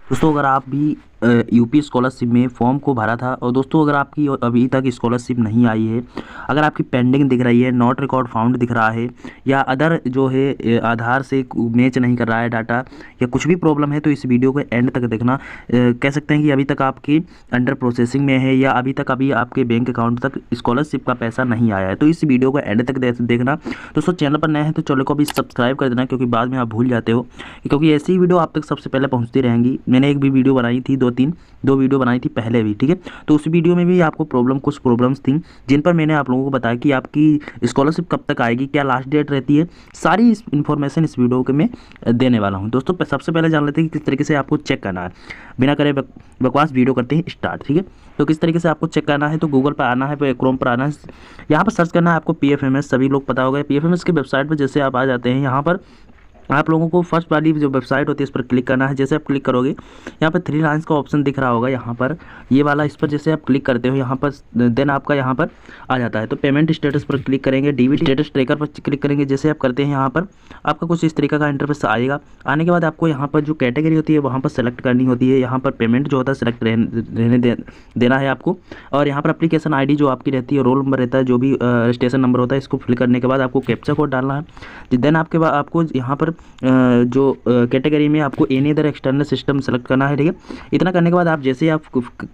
दोस्तों अगर आप भी यूपी स्कॉलरशिप में फॉर्म को भरा था और दोस्तों अगर आपकी अभी तक स्कॉलरशिप नहीं आई है, अगर आपकी पेंडिंग दिख रही है, नॉट रिकॉर्ड फाउंड दिख रहा है या अदर जो है आधार से मैच नहीं कर रहा है डाटा या कुछ भी प्रॉब्लम है, तो इस वीडियो को एंड तक देखना। कह सकते हैं कि अभी तक आपकी अंडर प्रोसेसिंग में है या अभी आपके बैंक अकाउंट तक स्कॉलरशिप का पैसा नहीं आया है, तो इस वीडियो को एंड तक देखना। दोस्तों चैनल पर नए हैं तो चैनल को अभी सब्सक्राइब कर देना, क्योंकि बाद में आप भूल जाते हो, क्योंकि ऐसी ही वीडियो आप तक सबसे पहले पहुंचती रहेंगी। मैंने एक भी वीडियो बनाई थी, दो वीडियो बनाई थी पहले भी, ठीक है। तो उस वीडियो में भी आपको कुछ प्रॉब्लम्स थी जिन पर मैंने आप लोगों को बताया कि आपकी स्कॉलरशिप कब तक आएगी, क्या लास्ट डेट रहती है, सारी इन्फॉर्मेशन इस वीडियो के मैं देने वाला हूँ। दोस्तों सबसे पहले जान लेते हैं कि किस तरीके से आपको चेक करना है। बिना करे बकवास वीडियो करते हैं स्टार्ट, ठीक है। तो किस तरीके से आपको चेक करना है, तो गूगल पर आना है, क्रोम पर आना है, यहाँ पर सर्च करना है आपको PFMS। सभी लोग पता होगा PFMS के वेबसाइट पर जैसे आप आ जाते हैं, यहाँ पर आप लोगों को फर्स्ट वाली जो वेबसाइट होती है इस पर क्लिक करना है। जैसे आप क्लिक करोगे यहाँ पर 3 लाइन्स का ऑप्शन दिख रहा होगा, यहाँ पर ये वाला, इस पर जैसे आप क्लिक करते हो यहाँ पर देन आपका यहाँ पर आ जाता है। तो पेमेंट स्टेटस पर क्लिक करेंगे, DBT स्टेटस ट्रैकर पर क्लिक करेंगे। जैसे आप करते हैं यहाँ पर आपका कुछ इस तरीके का इंटरफेस आएगा। आने के बाद आपको यहाँ पर जो कैटेगरी होती है वहाँ पर सेलेक्ट करनी होती है। यहाँ पर पेमेंट जो होता है सेलेक्ट देना है आपको, और यहाँ पर एप्लीकेशन ID जो आपकी रहती है, रोल नंबर रहता है, जो भी रजिस्ट्रेशन नंबर होता है, इसको फिल करने के बाद आपको कैप्चा कोड डालना है। देन आपके बाद आपको यहाँ पर जो कैटेगरी में आपको any other external system select करना है, ठीक है। इतना करने के बाद आप जैसे आप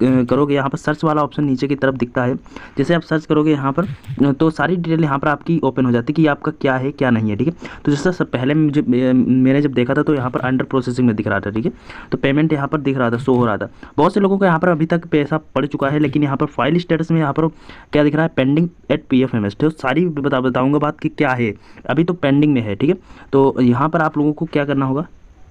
करोगे यहाँ पर सर्च वाला ऑप्शन नीचे की तरफ दिखता है। जैसे आप सर्च करोगे यहाँ पर तो सारी डिटेल यहाँ पर आपकी ओपन हो जाती है कि आपका क्या है क्या नहीं है, ठीक है। तो जैसे सब पहले मैंने जब देखा था तो यहाँ पर अंडर प्रोसेसिंग में दिख रहा था, ठीक है। तो पेमेंट यहाँ पर दिख रहा था, शो हो रहा था। बहुत से लोगों को यहाँ पर अभी तक पैसा पड़ चुका है, लेकिन यहाँ पर फाइल स्टेटस में यहाँ पर क्या दिख रहा है, पेंडिंग एट PFMS। तो सारी बताऊँगा बात कि क्या है, अभी तो पेंडिंग में है, ठीक है। तो यहाँ पर आप लोगों को क्या करना होगा,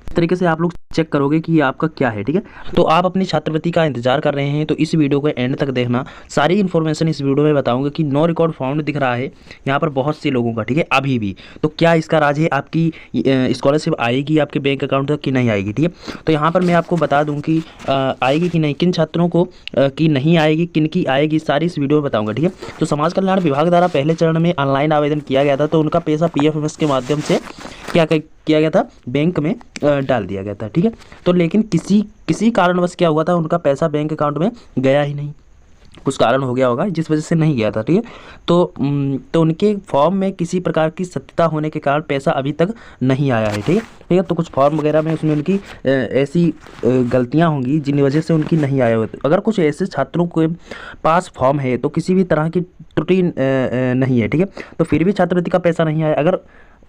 इस तरीके से आप लोग चेक करोगे कि आपका क्या है, ठीक है। तो आप अपनी छात्रवृत्ति का इंतजार कर रहे हैं तो इस वीडियो को एंड तक देखना। सारी इन्फॉर्मेशन इस वीडियो में बताऊंगा कि नो रिकॉर्ड फाउंड दिख रहा है यहाँ पर बहुत से लोगों का, ठीक है, अभी भी। तो क्या इसका राज है, आपकी स्कॉलरशिप आएगी आपके बैंक अकाउंट तक कि नहीं आएगी, ठीक है। तो यहाँ पर मैं आपको बता दूँ कि आएगी कि नहीं, किन छात्रों को की नहीं आएगी, किन की आएगी, सारी इस वीडियो में बताऊँगा, ठीक है। तो समाज कल्याण विभाग द्वारा पहले चरण में ऑनलाइन आवेदन किया गया था, तो उनका पैसा PFMS के माध्यम से क्या किया गया था, बैंक में डाल दिया गया था, ठीक है। तो लेकिन किसी कारणवश क्या हुआ था, उनका पैसा बैंक अकाउंट में गया ही नहीं, कुछ कारण हो गया होगा जिस वजह से नहीं गया था, ठीक है। तो उनके फॉर्म में किसी प्रकार की सत्यता होने के कारण पैसा अभी तक नहीं आया है, ठीक है। तो कुछ फॉर्म वगैरह में उसमें उनकी ऐसी गलतियां होंगी जिन वजह से उनकी नहीं आया होता। अगर कुछ ऐसे छात्रों के पास फॉर्म है तो किसी भी तरह की त्रुटि नहीं है, ठीक है, तो फिर भी छात्रवृत्ति का पैसा नहीं आया। अगर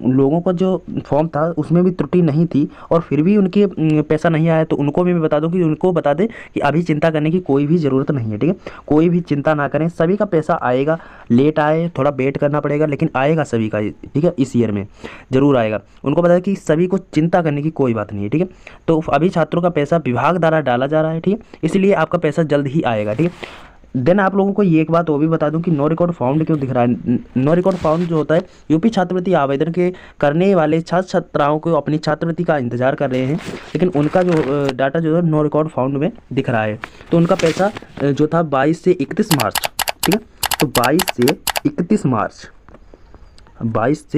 लोगों का जो फॉर्म था उसमें भी त्रुटि नहीं थी और फिर भी उनके पैसा नहीं आया, तो उनको भी मैं बता दूं कि उनको बता दें कि अभी चिंता करने की कोई भी ज़रूरत नहीं है, ठीक है। कोई भी चिंता ना करें, सभी का पैसा आएगा, लेट आए थोड़ा वेट करना पड़ेगा, लेकिन आएगा सभी का, ठीक है, इस ईयर में ज़रूर आएगा। उनको बता दें कि सभी को चिंता करने की कोई बात नहीं है, ठीक है। तो अभी छात्रों का पैसा विभाग द्वारा डाला जा रहा है, ठीक है, इसलिए आपका पैसा जल्द ही आएगा, ठीक है। देन आप लोगों को ये एक बात वो भी बता दूं कि नो रिकॉर्ड फाउंड क्यों दिख रहा है। नो रिकॉर्ड फाउंड जो होता है, यूपी छात्रवृत्ति आवेदन के करने वाले छात्र छात्राओं को अपनी छात्रवृत्ति का इंतजार कर रहे हैं, लेकिन उनका जो डाटा जो है नो रिकॉर्ड फाउंड में दिख रहा है। तो उनका पैसा जो था 22 से 31 मार्च, ठीक है, तो 22 से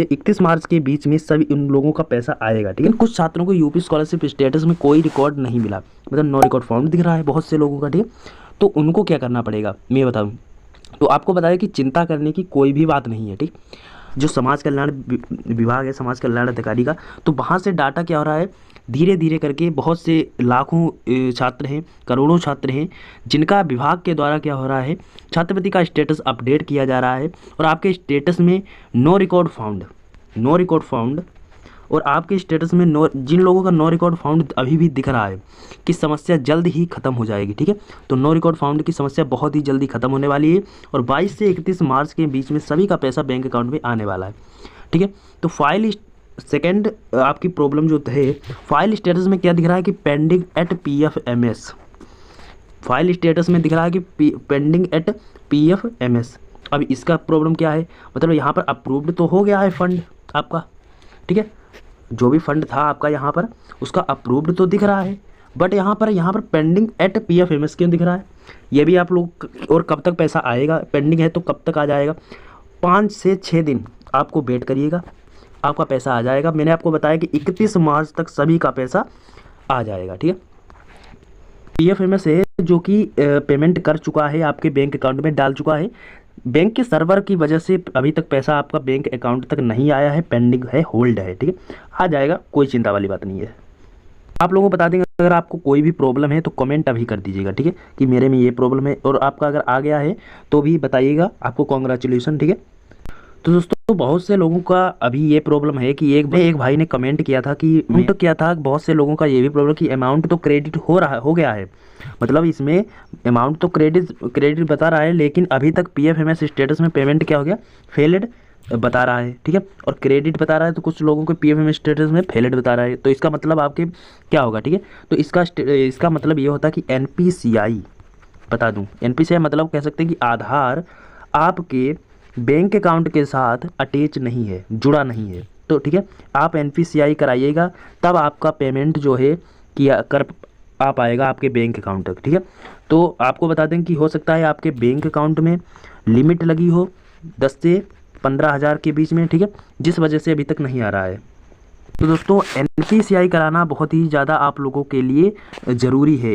31 मार्च के बीच में सभी उन लोगों का पैसा आएगा, ठीक है। कुछ छात्रों को यूपी स्कॉलरशिप स्टेटस में कोई रिकॉर्ड नहीं मिला, मतलब नो रिकॉर्ड फाउंड दिख रहा है बहुत से लोगों का, ठीक है। तो उनको क्या करना पड़ेगा मैं बताऊं, तो आपको बताया कि चिंता करने की कोई भी बात नहीं है, ठीक। जो समाज कल्याण विभाग है, समाज कल्याण अधिकारी का, तो वहाँ से डाटा क्या हो रहा है, धीरे धीरे करके बहुत से लाखों छात्र हैं, करोड़ों छात्र हैं, जिनका विभाग के द्वारा क्या हो रहा है, छात्रवृत्ति का स्टेटस अपडेट किया जा रहा है और आपके स्टेटस में नो रिकॉर्ड फाउंड और आपके स्टेटस में जिन लोगों का नो रिकॉर्ड फाउंड अभी भी दिख रहा है कि समस्या जल्द ही खत्म हो जाएगी, ठीक है। तो नो रिकॉर्ड फाउंड की समस्या बहुत ही जल्दी खत्म होने वाली है और 22 से 31 मार्च के बीच में सभी का पैसा बैंक अकाउंट में आने वाला है, ठीक है। तो फाइल सेकेंड आपकी प्रॉब्लम जो है, फाइल स्टेटस में क्या दिख रहा है कि pending at PFMS, file status में दिख रहा है कि पेंडिंग एट PFMS। अब इसका प्रॉब्लम क्या है, मतलब यहाँ पर अप्रूव्ड तो हो गया है फंड आपका, ठीक है, जो भी फंड था आपका यहाँ पर उसका अप्रूव्ड तो दिख रहा है, बट यहाँ पर पेंडिंग एट PFMS क्यों दिख रहा है, ये भी आप लोग, और कब तक पैसा आएगा, पेंडिंग है तो कब तक आ जाएगा, 5 से 6 दिन आपको वेट करिएगा, आपका पैसा आ जाएगा। मैंने आपको बताया कि 31 मार्च तक सभी का पैसा आ जाएगा, ठीक है। पीएफएमएस है जो कि पेमेंट कर चुका है, आपके बैंक अकाउंट में डाल चुका है। बैंक के सर्वर की वजह से अभी तक पैसा आपका बैंक अकाउंट तक नहीं आया है, पेंडिंग है, होल्ड है, ठीक है। आ जाएगा, कोई चिंता वाली बात नहीं है। आप लोगों को बता देंगे, अगर आपको कोई भी प्रॉब्लम है तो कमेंट अभी कर दीजिएगा, ठीक है, कि मेरे में ये प्रॉब्लम है, और आपका अगर आ गया है तो भी बताइएगा, आपको कॉन्ग्रेचुलेसन, ठीक है। तो दोस्तों बहुत से लोगों का अभी ये प्रॉब्लम है कि एक भाई ने कमेंट किया था कि बहुत से लोगों का ये भी प्रॉब्लम कि अमाउंट तो क्रेडिट हो गया है, मतलब इसमें अमाउंट तो क्रेडिट बता रहा है, लेकिन अभी तक पीएफएमएस स्टेटस में पेमेंट क्या हो गया, फेल्ड बता रहा है, ठीक है, और क्रेडिट बता रहा है। तो कुछ लोगों को पीएफएमएस स्टेटस में फेल्ड बता रहा है, तो इसका मतलब आपके क्या होगा, ठीक है। तो इसका मतलब ये होता है कि एनपीसीआई, बता दूं, एनपीसीआई मतलब कह सकते हैं कि आधार आपके बैंक अकाउंट के साथ अटैच नहीं है, जुड़ा नहीं है। तो ठीक है, आप एनपीसीआई कराइएगा, तब आपका पेमेंट जो है किया कर आ पाएगा आपके बैंक अकाउंट तक, ठीक है। तो आपको बता दें कि हो सकता है आपके बैंक अकाउंट में लिमिट लगी हो 10 से 15,000 के बीच में, ठीक है, जिस वजह से अभी तक नहीं आ रहा है। तो दोस्तों एनपीसीआई कराना बहुत ही ज़्यादा आप लोगों के लिए ज़रूरी है।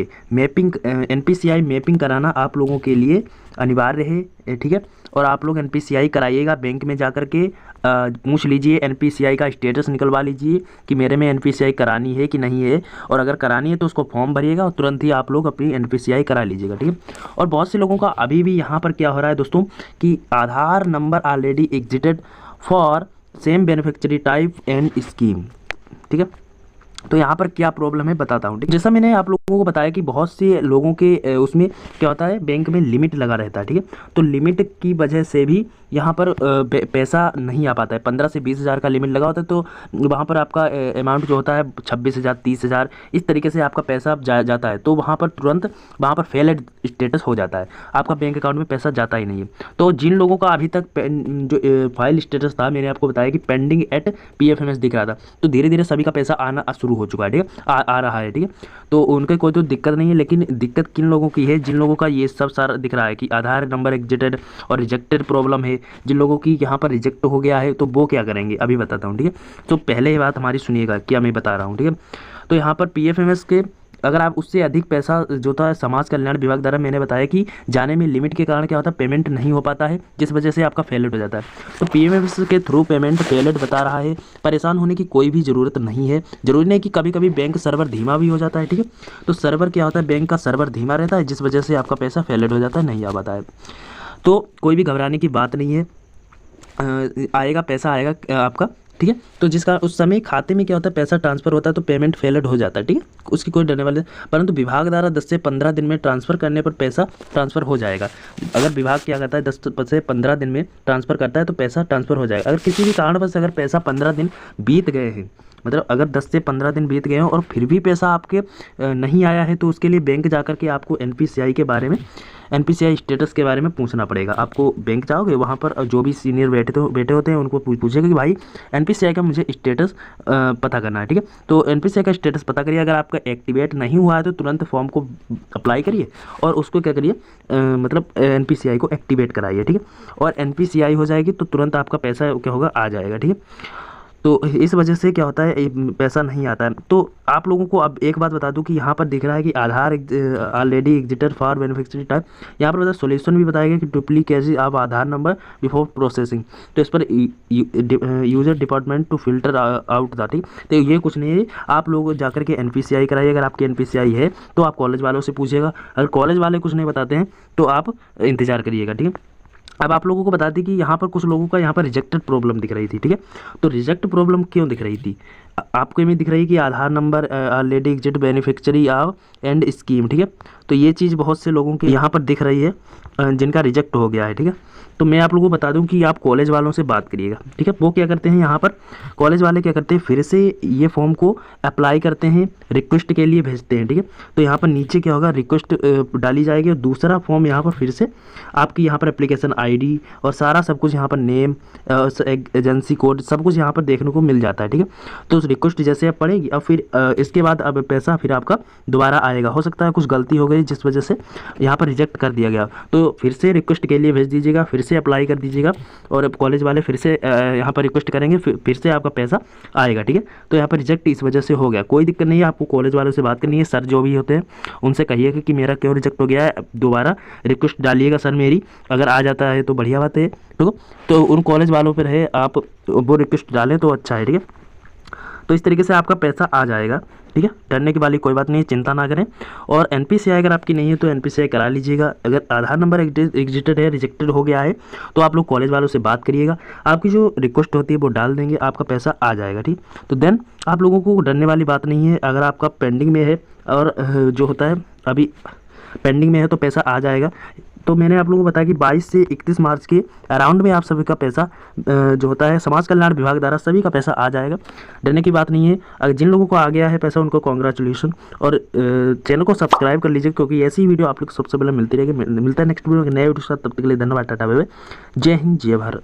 एनपीसीआई मैपिंग कराना आप लोगों के लिए अनिवार्य है, ठीक है। और आप लोग एनपीसीआई कराइएगा, बैंक में जा कर के पूछ लीजिए, एनपीसीआई का स्टेटस निकलवा लीजिए कि मेरे में एनपीसीआई करानी है कि नहीं है, और अगर करानी है तो उसको फॉर्म भरिएगा और तुरंत ही आप लोग अपनी एनपीसीआई करा लीजिएगा, ठीक है। और बहुत से लोगों का अभी भी यहाँ पर क्या हो रहा है दोस्तों कि Aadhaar number already existed for same beneficiary type and scheme, ठीक है। तो यहाँ पर क्या प्रॉब्लम है बताता हूँ, ठीक। जैसा मैंने आप लोगों को बताया कि बहुत से लोगों के उसमें क्या होता है, बैंक में लिमिट लगा रहता है, ठीक है। तो लिमिट की वजह से भी यहाँ पर पैसा नहीं आ पाता है। 15 से 20,000 का लिमिट लगा होता है, तो वहाँ पर आपका अमाउंट जो होता है 26,000 30,000 इस तरीके से आपका पैसा जाता है। तो वहाँ पर तुरंत वहाँ पर फेल्ड स्टेटस हो जाता है, आपका बैंक अकाउंट में पैसा जाता ही नहीं है। तो जिन लोगों का अभी तक जो फाइल स्टेटस था, मैंने आपको बताया कि पेंडिंग एट पीएफएमएस दिख रहा था, तो धीरे धीरे सभी का पैसा आना शुरू हो चुका है, ठीक है, आ रहा है, ठीक है। तो उनके कोई तो दिक्कत नहीं है, लेकिन दिक्कत किन लोगों की है, जिन लोगों का ये सब सारा दिख रहा है कि आधार नंबर एग्जिटेड और रिजेक्टेड प्रॉब्लम है, जिन लोगों की यहाँ पर रिजेक्ट हो गया है, तो वो क्या करेंगे अभी बताता हूँ, ठीक है। तो पहले ये बात हमारी सुनिएगा, क्या मैं बता रहा हूँ, ठीक है। तो यहाँ पर पीएफएमएस के अगर आप उससे अधिक पैसा जो था समाज कल्याण विभाग द्वारा, मैंने बताया कि जाने में लिमिट के कारण क्या होता है, पेमेंट नहीं हो पाता है, जिस वजह से आपका फेलेट हो जाता है। तो पीएफएमएस के थ्रू पेमेंट फेलेट बता रहा है, परेशान होने की कोई भी ज़रूरत नहीं है। जरूरी नहीं कि कभी कभी बैंक सर्वर धीमा भी हो जाता है, ठीक है। तो सर्वर क्या होता है, बैंक का सर्वर धीमा रहता है, जिस वजह से आपका पैसा फेलेट हो जाता है, नहीं आ पाता है। तो कोई भी घबराने की बात नहीं है, आएगा, पैसा आएगा आपका, ठीक है। तो जिसका उस समय खाते में क्या होता है, पैसा ट्रांसफर होता है, तो पेमेंट फेल्ड हो जाता है, ठीक है, उसकी कोई डरने वाली, परंतु विभाग द्वारा 10 से 15 दिन में ट्रांसफ़र करने पर पैसा ट्रांसफ़र हो जाएगा। अगर विभाग क्या करता है 10 से 15 दिन में ट्रांसफ़र करता है तो पैसा ट्रांसफ़र हो जाएगा। अगर किसी भी कारणवश अगर पैसा 15 दिन बीत गए हैं, मतलब अगर 10 से 15 दिन बीत गए हो और फिर भी पैसा आपके नहीं आया है, तो उसके लिए बैंक जाकर के आपको एनपीसीआई के बारे में, एनपीसीआई स्टेटस के बारे में पूछना पड़ेगा। आपको बैंक जाओगे, वहाँ पर जो भी सीनियर बैठे होते हैं उनको पूछेगा कि भाई एनपीसीआई का मुझे स्टेटस पता करना है, ठीक है। तो एनपीसीआई का स्टेटस पता करिए, अगर आपका एक्टिवेट नहीं हुआ है तो तुरंत फॉर्म को अप्लाई करिए और उसको क्या करिए, मतलब एनपीसीआई को एक्टिवेट कराइए, ठीक है। और एनपीसीआई हो जाएगी तो तुरंत आपका पैसा क्या होगा, आ जाएगा, ठीक है। तो इस वजह से क्या होता है, पैसा नहीं आता है। तो आप लोगों को अब एक बात बता दूं कि यहाँ पर दिख रहा है कि Aadhaar already existed for beneficiary type, यहाँ पर सोल्यूशन भी बताया गया कि duplicacy of Aadhaar number before processing. तो इस पर user department to filter out था, ठीक। तो ये कुछ नहीं है, आप लोग जाकर के एनपीसीआई कराइए। अगर आपकी एनपीसीआई है तो आप कॉलेज वालों से पूछिएगा, अगर कॉलेज वाले कुछ नहीं बताते हैं तो आप इंतजार करिएगा, ठीक है। अब आप लोगों को बता दें कि यहाँ पर कुछ लोगों का यहाँ पर रिजेक्टेड प्रॉब्लम दिख रही थी, ठीक है। तो रिजेक्ट प्रॉब्लम क्यों दिख रही थी, आपको में दिख रही है कि Aadhaar number already exist beneficiary of and scheme, ठीक है। तो ये चीज़ बहुत से लोगों के यहाँ पर दिख रही है जिनका रिजेक्ट हो गया है, ठीक है। तो मैं आप लोगों को बता दूं कि आप कॉलेज वालों से बात करिएगा, ठीक है। वो क्या करते हैं, यहाँ पर कॉलेज वाले क्या करते हैं, फिर से ये फॉर्म को अप्लाई करते हैं, रिक्वेस्ट के लिए भेजते हैं, ठीक है। तो यहाँ पर नीचे क्या होगा, रिक्वेस्ट डाली जाएगी और दूसरा फॉर्म यहाँ पर फिर से आपकी यहाँ पर एप्लीकेशन आईडी और सारा सब कुछ यहाँ पर नेम, एजेंसी कोड सब कुछ यहाँ पर देखने को मिल जाता है, ठीक है। तो रिक्वेस्ट जैसे अब पड़ेगी, अब फिर इसके बाद अब पैसा फिर आपका दोबारा आएगा। हो सकता है कुछ गलती हो गई जिस वजह से यहाँ पर रिजेक्ट कर दिया गया, तो फिर से रिक्वेस्ट के लिए भेज दीजिएगा, फिर से अप्लाई कर दीजिएगा, और अब कॉलेज वाले फिर से यहाँ पर रिक्वेस्ट करेंगे, फिर से आपका पैसा आएगा। ठीक है, तो यहाँ पर रिजेक्ट इस वजह से हो गया, कोई दिक्कत नहीं है। आपको कॉलेज वालों से बात करनी है, सर जो भी होते हैं उनसे कहिएगा कि मेरा क्यों रिजेक्ट हो गया है, दोबारा रिक्वेस्ट डालिएगा सर मेरी, अगर आ जाता है तो बढ़िया बात है। ठीक, तो उन कॉलेज वालों पर है, आप वो रिक्वेस्ट डालें तो अच्छा है। ठीक है, तो इस तरीके से आपका पैसा आ जाएगा। ठीक है, डरने की वाली कोई बात नहीं है, चिंता ना करें। और एनपीसीआई अगर आपकी नहीं है तो एनपीसीआई करा लीजिएगा। अगर आधार नंबर एग्जिटेड है, रिजेक्टेड हो गया है, तो आप लोग कॉलेज वालों से बात करिएगा, आपकी जो रिक्वेस्ट होती है वो डाल देंगे, आपका पैसा आ जाएगा। ठीक, तो देन आप लोगों को डरने वाली बात नहीं है। अगर आपका पेंडिंग में है और जो होता है अभी पेंडिंग में है तो पैसा आ जाएगा। तो मैंने आप लोगों को बताया कि 22 से 31 मार्च के अराउंड में आप सभी का पैसा जो होता है समाज कल्याण विभाग द्वारा सभी का पैसा आ जाएगा, डरने की बात नहीं है। अगर जिन लोगों को आ गया है पैसा उनको कॉन्ग्रेचुलेसन, और चैनल को सब्सक्राइब कर लीजिए क्योंकि ऐसी वीडियो आप लोग सबसे पहले मिलती रहेगी। मिलता है नेक्स्ट वीडियो के नए वीडियो के साथ, तब तक के लिए धन्यवाद, टाटा बाय बाय, जय हिंद जय भारत।